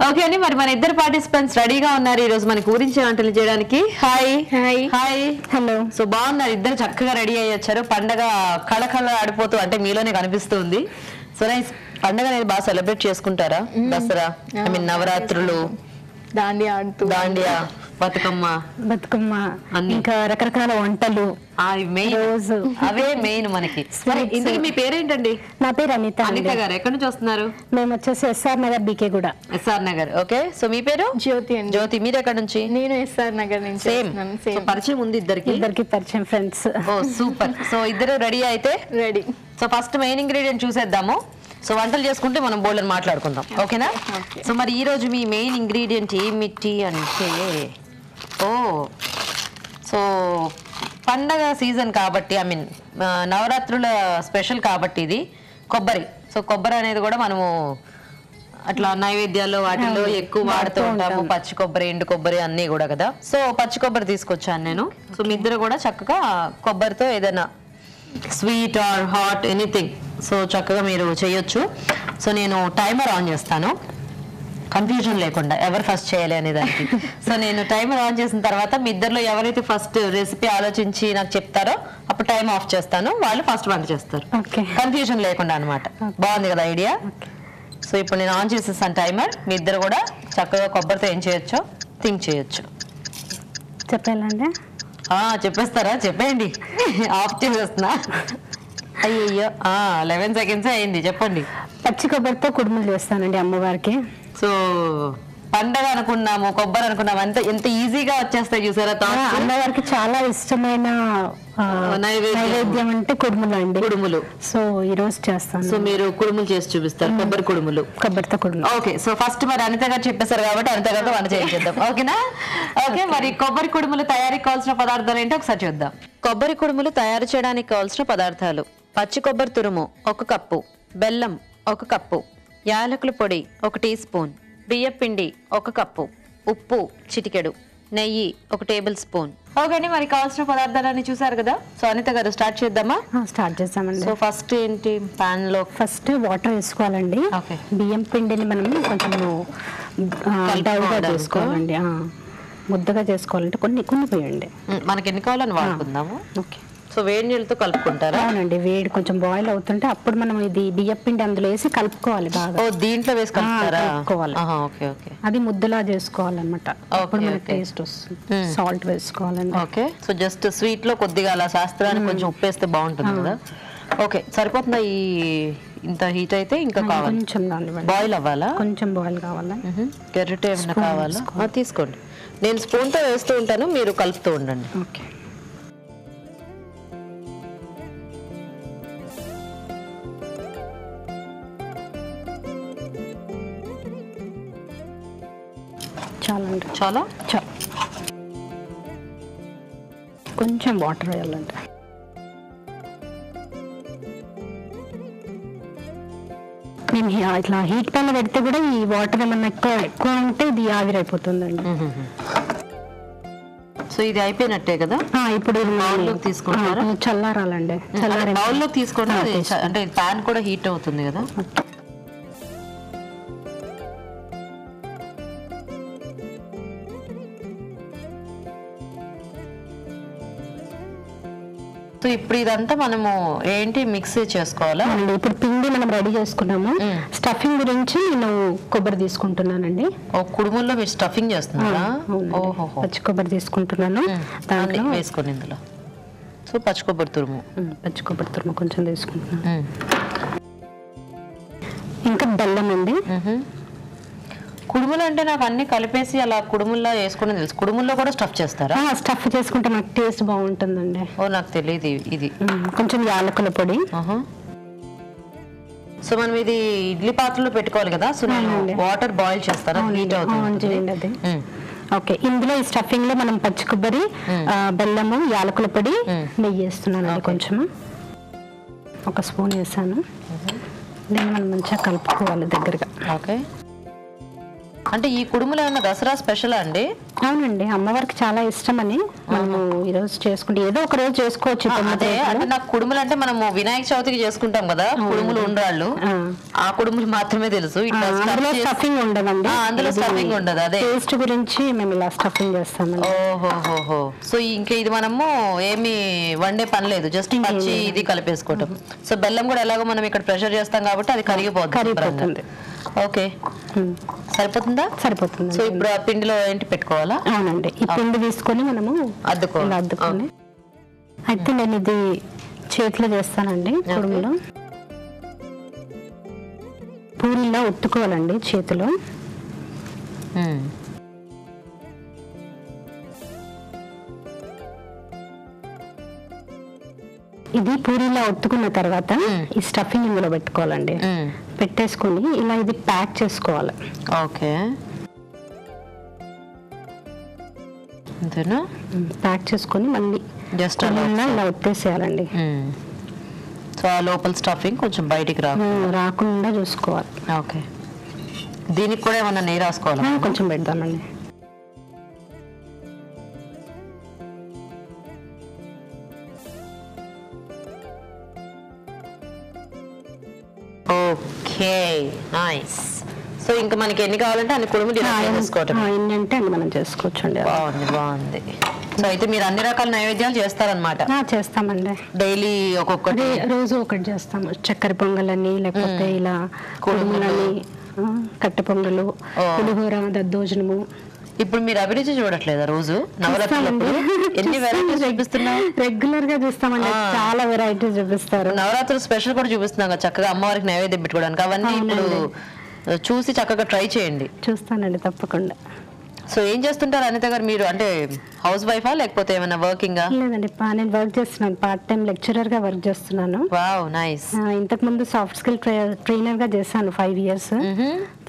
Okay అండి, మరి మన ఇద్దరు పార్టిసిపెంట్స్ రెడీగా ఉన్నారు ఈ రోజు మనకి ఊరించే వంటలు చేయడానికి. Hi hi hi hello. So బాగున్నారు, ఇద్దరు చక్కగా రెడీ అయ్యి వచ్చారు. పండగ కళకళ ఆడిపోతూ అంటే మీలోనే కనిపిస్తుంది. So nice. పండగ అనేది బాగా సెలబ్రేట్ చేసుకుంటారా? దసరా, ఐ మీన్ నవరాత్రులు, దాండియా, బతుకమ్మ ఇంకా రకరకాల వంటలు, రోజు అవే మెయిన్ మనకి. ఇంతకీ మీ పేరేంటండి? నా పేరు అనిత. అనిత గారు ఎక్కడి నుంచి వస్తున్నారు? మేము వచ్చేసి ఎస్ఆర్ నగర్ బీకే కూడా. ఎస్ఆర్ నగర్. ఓకే, సో మీ పేరు? జ్యోతి అండి. జ్యోతి, మీరు ఎక్కడి నుంచి? నేను ఎస్ఆర్ నగర్ నుంచి. సేమ్ పరిచయం ఉంది ఇద్దరికి పరిచయం, ఫ్రెండ్స్. ఓ సూపర్. సో ఇద్దరు రెడీ అయితే ready. So first main ingredient చూసేద్దాము. సో వంటలు చేసుకుంటే మనం బోల్డర్ మాట్లాడుకుందాం, ఓకేనా? సో మరి ఈ రోజు మీ మెయిన్ ఇంగ్రీడియంట్ ఏమిటి అంటే, సో పండగ సీజన్ కాబట్టి, ఐ మీన్ నవరాత్రుల స్పెషల్ కాబట్టి ఇది కొబ్బరి. సో కొబ్బరి అనేది కూడా మనము అట్లా నైవేద్యాల్లో వాటిల్లో ఎక్కువ వాడుతూ ఉంటాము. పచ్చి కొబ్బరి, ఎండు కొబ్బరి అన్నీ కూడా కదా. సో పచ్చి కొబ్బరి తీసుకొచ్చాను నేను. సో మీ ఇద్దరు కూడా చక్కగా కొబ్బరితో ఏదైనా sweet or hot anything so చక్కగా మీరు చేయొచ్చు. సో నేను టైమర్ ఆన్ చేస్తాను, కన్ఫ్యూజన్ లేకుండా ఎవరు ఫస్ట్ చేయాలి అనే దానికి. సో నేను టైమర్ ఆన్ చేసిన తర్వాత మీ ఇద్దరిలో ఎవరైతే ఫస్ట్ రెసిపీ ఆలోచించి నాకు చెప్తారో అప్పుడు టైం ఆఫ్ చేస్తాను, వాళ్ళు ఫస్ట్ వంట చేస్తారు. కన్ఫ్యూజన్ లేకుండా అనమాట. బాగుంది కదా ఐడియా? సో ఇప్పుడు నేను ఆన్ చేసేసాను టైమర్. మీ ఇద్దరు కూడా చక్కగా కొబ్బరితో ఏం చేయొచ్చో థింక్ చేయొచ్చు. చెప్పాలండి? చెప్పేస్తారా? చెప్పేయండి. ఆఫ్ చేసేస్తున్నా. అయ్యో 11 seconds అయింది. చెప్పండి. పచ్చి కొబ్బరితో కుడుములు చేస్తానండి అమ్మవారికి. సో పండగ అనుకున్నాము, కొబ్బరి అనుకున్నాము, ఎంత ఈజీగా వచ్చేస్తాయి చూసారా? అమ్మవారికి చాలా ఇష్టమైన నైవేద్యం అంటే కుడుములు అండి. కుడుములు. సో ఈ రోజు చేస్తాను. సో మీరు కుడుములు చేసి చూపిస్తారు, కొబ్బరి కుడుములు. కొబ్బరితో కుడుములు. ఓకే, సో ఫస్ట్ మరి అనిత గారు చెప్పేశారు కాబట్టి అనిత గారితో వంట చేయించేద్దాం, ఓకేనా? ఓకే, మరి కొబ్బరి కుడుములు తయారీకి కావాల్సిన పదార్థాలు ఏంటో ఒకసారి చూద్దాం. కొబ్బరి కుడుములు తయారు చేయడానికి కావాల్సిన పదార్థాలు: పచ్చి కొబ్బరి తురుము 1 కప్పు, బెల్లం 1 కప్పు, యాలకుల పొడి 1 టీ స్పూన్, బియ్యం పిండి 1 కప్పు, ఉప్పు చిటికెడు, నెయ్యి 1 టేబుల్ స్పూన్. ఓకే అండి, మరి కావాల్సిన పదార్థాలన్నీ చూసారు కదా. సో అనిత గారు స్టార్ట్ చేద్దామా? స్టార్ట్ చేద్దామండి. సో ఫస్ట్ ఏంటి? పాన్ లో ఫస్ట్ వాటర్ వేసుకోవాలండి. బియ్యం పిండిని మనం కొంచెం డౌగా చేసుకోవాలండి. ముద్దగా చేసుకోవాలంటే కొన్ని పోయండి. మనకి ఎన్ని కావాలని వాడుకుందాము. ఓకే. సో వేడి నీళ్ళతో కలుపుకుంటారా? అవునండి, వేడి కొంచెం బాయిల్ అవుతుంటే అప్పుడు మనం ఇది బియ్యం పిండి అందులో వేసి కలుపుకోవాలి బాగా. దీంట్లో వేసి కలుపుతారా? Okay okay. అది ముద్దలా చేసుకోవాలన్నమాట. అప్పుడు మనకి టేస్ట్ వస్తుంది. సాల్ట్ వేసుకోవాలండి. ఓకే. సో జస్ట్ స్వీట్ లో కొద్దిగా అలా శాస్త్రానికి కొంచెం ఉప్పు వేస్తే బాగుంటుంది కదా. ఓకే, సరిపోతుందా? ఈ ఇంత హీట్ అయితే ఇంకా కావాలి? కొంచెం బాయిల్ అవ్వాలా? కొంచెం బాయిల్ కావాలా? గరిటె ఏమైనా కావాలా? తీసుకోండి. నేను స్పూన్ తో వేస్తూ ఉంటాను, మీరు కలుపుతూ ఉండండి. ఓకే. చాలండి. చాలా కొంచెం వాటర్ వేయాలండి. మేము ఇట్లా హీట్ పైన పెడితే కూడా ఈ వాటర్ ఏమన్నా ఎక్కువ ఉంటే ఇది ఆవిరైపోతుందండి. సో ఇది అయిపోయినట్టే కదా. ఇప్పుడు తీసుకుంటారా? చల్లారాలండి. బౌల్లో తీసుకోండి, అంటే ప్యాన్ కూడా హీట్ అవుతుంది కదా. సో ఇప్పుడు ఇదంతా మనము ఏంటి మిక్స్ చేసుకోవాలా? ఇప్పుడు పిండి మనం రెడీ చేసుకున్నాము. స్టఫింగ్ గురించి నేను కొబ్బరి తీసుకుంటున్నానండి. కుడుముల్లో మీరు స్టఫింగ్ చేస్తున్నారా? పచ్చి కొబ్బరి తీసుకుంటున్నాను. దాంట్లో వేసుకోండి ఇందులో. సో పచ్చి కొబ్బరి తురుము కొంచెం తీసుకుంటున్నాను. ఇంకా బెల్లం అండి. కుడుములు అంటే నాకు అన్ని కలిపేసి అలా కుడుముల్లో వేసుకుని తెలుసు. కుడుముల్లో కూడా స్టఫ్ చేస్తారా? స్టఫ్ చేసుకుంటే నాకు టేస్ట్ బాగుంటుందండి. నాకు తెలియదు ఇది. కొంచెం యాలకుల పొడి. సో మనం ఇది ఇడ్లీ పాత్రలో పెట్టుకోవాలి కదా. సో నేను వాటర్ బాయిల్ చేస్తాను, హీట్ అవుతుంది. ఓకే. ఇందులో ఈ స్టఫింగ్ లో మనం పచ్చి కొబ్బరి, బెల్లము, యాలకుల పొడి, నెయ్యి వేస్తున్నాను. కొంచెం 1 స్పూన్ వేసాను. దీన్ని మనం మంచిగా కలుపుకోవాలి దగ్గరగా. ఓకే. అంటే ఈ కుడుములు ఏమన్నా దసరా స్పెషల్ అండి? అవునండి, అమ్మవారికి చాలా ఇష్టమని మనము ఈ రోజు చేసుకుంటే ఏదో ఒక రోజు చేసుకోవచ్చు. అదే అంటే నాకు కుడుములు అంటే మనము వినాయక చవితికి చేసుకుంటాం కదా కుడుములు ఉండ్రాళ్ళు, ఆ కుడుములు మాత్రమే తెలుసు. ఇట్లా స్టఫింగ్ ఉండదండి, అందులో స్టఫింగ్ ఉండదు. అదే టేస్ట్ గురించి మేము ఇలా స్టఫింగ్ చేస్తామండి. ఓహోహోహో. సో ఇంకా ఇది మనము ఏమి వండే పని లేదు, జస్ట్ పచ్చి ఇది కలిపేసుకోవటం. సో బెల్లం కూడా ఎలాగో మనం ఇక్కడ ప్రెషర్ చేస్తాం కాబట్టి అది కరిగిపోతుంది. ఓకే, సరిపోతుందా? సరిపోతుంది. సో ఇప్పుడు ఆ పిండిలో ఏంటి పెట్టుకోవాలా? అవునండి, ఈ పిండి తీసుకొని మనము అద్దుకొని అయితే నేను ఇది చేతిలో చేస్తానండి. కుడుములో పూరిలా ఒత్తుకోవాలండి చేతిలో. ఇది పూరిలా ఒత్తుకున్న తర్వాత ఈ స్టఫింగ్ ఇందులో పెట్టుకోవాలండి. పెట్టేసుకొని ఇలా ఇది ప్యాక్ చేసుకోవాలి. ఓకే, అంతేనా? ప్యాక్ చేసుకొని మళ్ళీ జస్ట్ ఇలా ఒత్తేసేయాలండి. సో ఆ లోపల స్టఫింగ్ కొంచెం బయటికి రాకుండా చూసుకోవాలి. ఓకే, దీనికి కూడా ఏమన్నా నెయ్యి రాసుకోవాలి? కొంచెం పెడదామండి. Okay, nice. సో ఇంకా మనకి ఎన్ని కావాలంటే అన్ని కుడుములు చేసుకోవటం, ఏంటంటే అన్ని మనం చేసుకోవచ్చు అండి. బాగుంది. సో అయితే మీరు అన్ని రకాల నైవేద్యాలు చేస్తారనమాట? చేస్తామండి, డైలీ ఒక్కొక్కటి, రోజు ఒకటి చేస్తాము. చక్కెర పొంగలని, లేకపోతే ఇలా కుడుములని, కట్టె పొంగలు, పులిహోర, దద్దోజనము. ఇప్పుడు మీరు అభిరుచి చూడట్లేదా రోజు నవరాత్రులు? ఎన్ని వెరైటీస్ చూపిస్తున్నావు? రెగ్యులర్ గా చూస్తామండి, చాలా వెరైటీస్ చూపిస్తారు. నవరాత్రులు స్పెషల్ కూడా చూపిస్తున్నాం కదా, చక్కగా అమ్మవారికి నైవేద్యం పెట్టుకోవడానికి. అవన్నీ ఇప్పుడు చూసి చక్కగా ట్రై చేయండి. చూస్తానండి, తప్పకుండా. సో ఏం చేస్తుంటారు అనిత గారు మీరు? అంటే హౌస్ వైఫా లేకపోతే ఏమైనా వర్కింగా? లేదండి, నేను వర్క్ చేస్తున్నాను, పార్ట్ టైం లెక్చరర్ గా వర్క్ చేస్తున్నాను. Wow, nice. ఇంతకు ముందు సాఫ్ట్ స్కిల్ ట్రైనర్ గా చేశాను 5 years.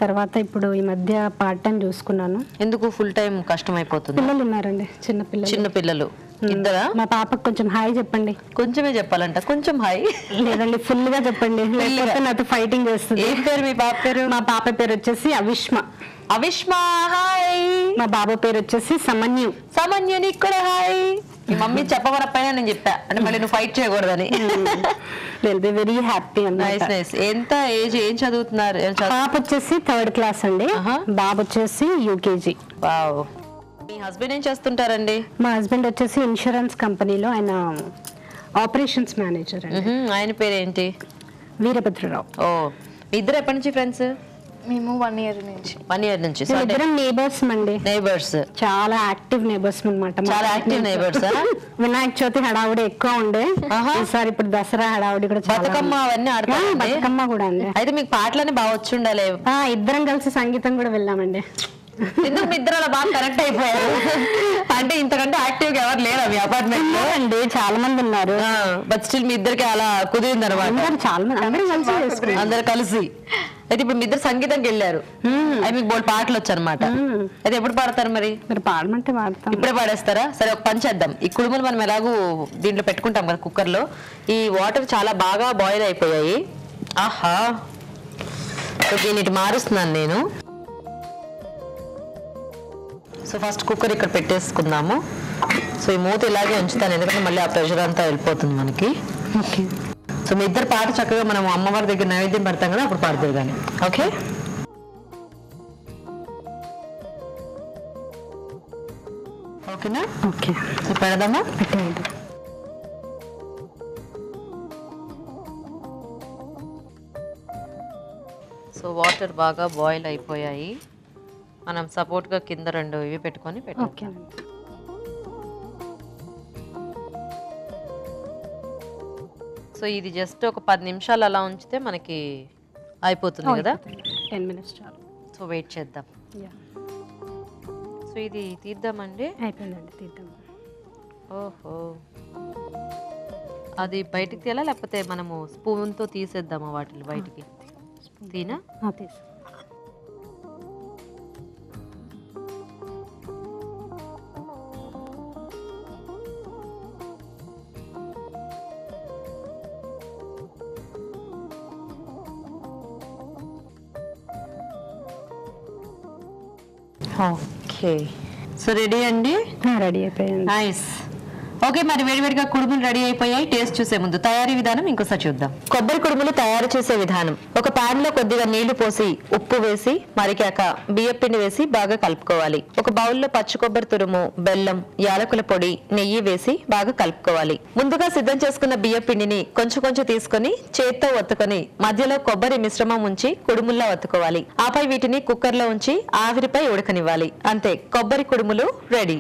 తర్వాత ఇప్పుడు ఈ మధ్య పార్ట్ టైం చూసుకున్నాను. ఎందుకు ఫుల్ టైం కష్టం అయిపోతుంది? పిల్లలు ఉన్నారండి, చిన్న పిల్లలు. ఇద్దరా? మా పాపకు కొంచెం హాయ్ చెప్పండి. కొంచెమే చెప్పాలంట, కొంచెం హాయ్ లేదండి, ఫుల్ గా చెప్పండి, లేకపోతే నాతో ఫైటింగ్ చేస్తుంది. ఏం పేరు మీ పాప పేరు? మా పాప పేరు వచ్చేసి అవిష్మ. హాయ్. మా బాబు పేరు వచ్చేసి సమన్యు. నీకు కూడా హాయ్. మీ మమ్మీ చెప్పవరపైన నేను చెప్పా అంటే మళ్ళీ నువ్వు ఫైట్ చేయకూడదని. Very happy. ఎంత ఏజ్, ఏం చదువుతున్నారు? పాప వచ్చేసి 3rd class అండి, బాబు వచ్చేసి UKG. వావ్. మీ హస్బెండ్ ఏం చేస్తుంటారండి? మా హస్బెండ్ వచ్చేసి ఇన్సూరెన్స్ కంపెనీలో ఆయన ఆపరేషన్స్ మేనేజర్ అండి. ఆయన పేరు ఏంటి? వీరభద్రరావు. ఓ, ఇద్దరు ఎప్పటి నుంచి ఫ్రెండ్స్? మేము 1 year నుంచి. 1 year నుంచి. ఇద్దరం నేబర్స్ అండి. చాలా యాక్టివ్ నేబర్స్ అన్నమాట. చాలా యాక్టివ్ నేబర్స్. వినాయక చవితి హడావుడి ఎక్కువ ఉండే, ఈసారి ఇప్పుడు దసరా హడావుడి కూడా. బతుకమ్మ అవన్నీ ఆడతాం. బతుకమ్మ కూడా అండి. అయితే మీకు పాటలని బాగా వచ్చి ఉండాలి. ఇద్దరం కలిసి సంగీతం కూడా వెళ్ళామండి. ఎందుకు మీ ఇద్దరు అలా బాగా కరెక్ట్ అయిపోయారు? అంటే ఇంతకంటే యాక్టివ్ గా ఎవరు లేరా మీ అపార్ట్మెంట్ లో? అండి చాలా మంది ఉన్నారు, బట్ స్టిల్ మీ ఇద్దరికి అలా కుదిరింది అనమాట. చాలా మంది అందరు కలిసి. అయితే ఇప్పుడు మీ ఇద్దరు సంగీతంకి వెళ్ళారు, అది మీకు బోల్డ్ పాటలు వచ్చు అనమాట. అయితే ఎప్పుడు పాడతారు మరి? పాడమంటే పాడతాం. ఇప్పుడే పాడేస్తారా? సరే, ఒక పని చేద్దాం. ఈ కుడుములు మనం ఎలాగూ దీంట్లో పెట్టుకుంటాం కదా కుక్కర్ లో. ఈ వాటర్ చాలా బాగా బాయిల్ అయిపోయాయి. ఆహా, సో దీన్ని మారుస్తున్నాను నేను. సో ఫస్ట్ కుక్కర్ ఇక్కడ పెట్టేసుకుందాము. సో ఈ మూత ఇలాగే ఉంచుతాను, ఎందుకంటే మళ్ళీ ఆ ప్రెషర్ అంతా వెళ్ళిపోతుంది మనకి. ఓకే. సో మీ ఇద్దరు పాట చక్కగా మనం అమ్మవారి దగ్గర నైవేద్యం పెడతాం కదా, అప్పుడు పాడుతుంది కానీ. ఓకే, ఓకేనా? ఓకే, పెడదామా? పెట్టేయండి. సో వాటర్ బాగా బాయిల్ అయిపోయాయి. మనం సపోర్ట్గా కింద 2 ఇవి పెట్టుకొని ఓకే. సో ఇది జస్ట్ ఒక 10 నిమిషాలు అలా ఉంచితే మనకి అయిపోతుంది కదా. 10 minutes చాలు. సో వెయిట్ చేద్దాం. సో ఇది తీద్దామండి. అయిపోయిందండి, తీద్దాం. ఓహో, అది బయటికి తీయాలా లేకపోతే మనము స్పూన్తో తీసేద్దామా వాటిని బయటికి? తీనా? తీసు. ఓకే, సో రెడీ అండి. రెడీ అయిపోయింది. నైస్. ఓకే, మరి వేడివేడిగా కుడుములు రెడీ అయిపోయాయి. టేస్ట్ చూసే ముందు తయారీ విధానం ఇంకోసారి చూద్దాం. కొబ్బరి కుడుములు తయారు చేసే విధానం: ఒక పాన్ లో కొద్దిగా నీళ్లు పోసి ఉప్పు వేసి మరిగాక బియ్యం పిండి వేసి బాగా కలుపుకోవాలి. ఒక బౌల్లో పచ్చి కొబ్బరి తురుము, బెల్లం, యాలకుల పొడి, నెయ్యి వేసి బాగా కలుపుకోవాలి. ముందుగా సిద్ధం చేసుకున్న బియ్యం పిండిని కొంచెం కొంచెం తీసుకుని చేత్తో ఒత్తుకొని మధ్యలో కొబ్బరి మిశ్రమం ఉంచి కుడుముల్లా ఒత్తుకోవాలి. ఆపై వీటిని కుక్కర్ లో ఉంచి ఆవిరిపై ఉడకనివ్వాలి. అంతే, కొబ్బరి కుడుములు రెడీ.